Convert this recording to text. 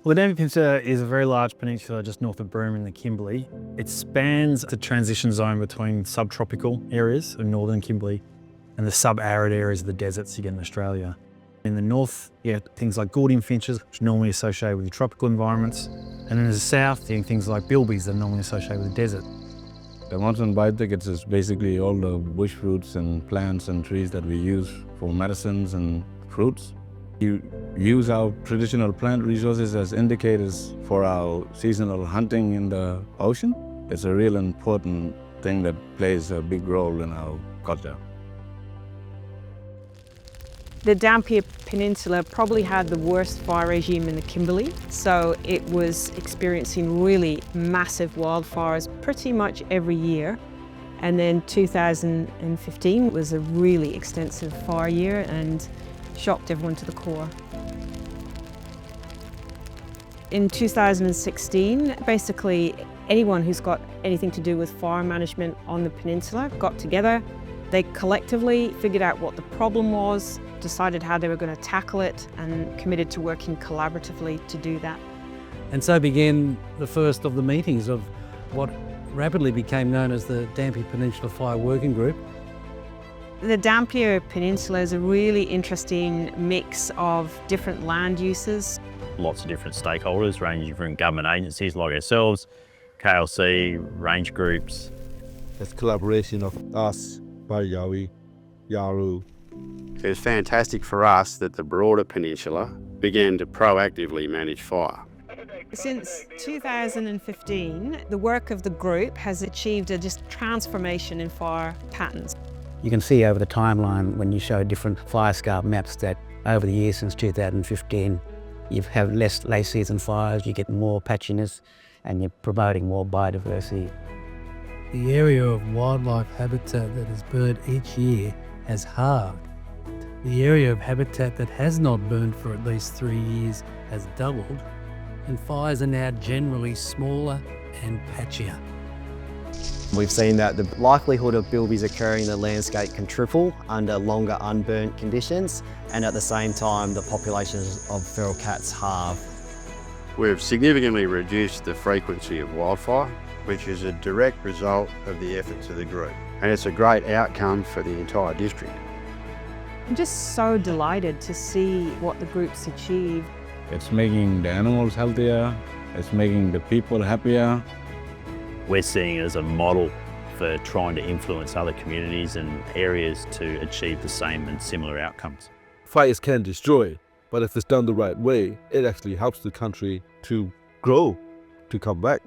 Well, the Dampier Peninsula is a very large peninsula just north of Broome in the Kimberley. It spans the transition zone between subtropical areas of northern Kimberley and the sub-arid areas of the deserts you get in Australia. In the north, you get things like Gordian finches, which are normally associated with tropical environments. And then in the south, you get things like bilbies that are normally associated with the desert. The mountain biotickets is basically all the bush fruits and plants and trees that we use for medicines and fruits. You use our traditional plant resources as indicators for our seasonal hunting in the ocean. It's a real important thing that plays a big role in our culture. The Dampier Peninsula probably had the worst fire regime in the Kimberley, so it was experiencing really massive wildfires pretty much every year. And then 2015 was a really extensive fire year and shocked everyone to the core. In 2016, basically anyone who's got anything to do with fire management on the peninsula got together. They collectively figured out what the problem was, decided how they were going to tackle it, and committed to working collaboratively to do that. And so began the first of the meetings of what rapidly became known as the Dampier Peninsula Fire Working Group. The Dampier Peninsula is a really interesting mix of different land uses. Lots of different stakeholders ranging from government agencies like ourselves, KLC, range groups. It's collaboration of us, Bariyawi, Yaru. It was fantastic for us that the broader peninsula began to proactively manage fire. Since 2015, the work of the group has achieved a just transformation in fire patterns. You can see over the timeline when you show different fire scarp maps that over the years since 2015, you have less late season fires, you get more patchiness, and you're promoting more biodiversity. The area of wildlife habitat that is burned each year has halved. The area of habitat that has not burned for at least 3 years has doubled, and fires are now generally smaller and patchier. We've seen that the likelihood of bilbies occurring in the landscape can triple under longer unburnt conditions, and at the same time the populations of feral cats halve. We've significantly reduced the frequency of wildfire, which is a direct result of the efforts of the group. And it's a great outcome for the entire district. I'm just so delighted to see what the group's achieved. It's making the animals healthier, it's making the people happier. We're seeing it as a model for trying to influence other communities and areas to achieve the same and similar outcomes. Fires can destroy, but if it's done the right way, it actually helps the country to grow, to come back.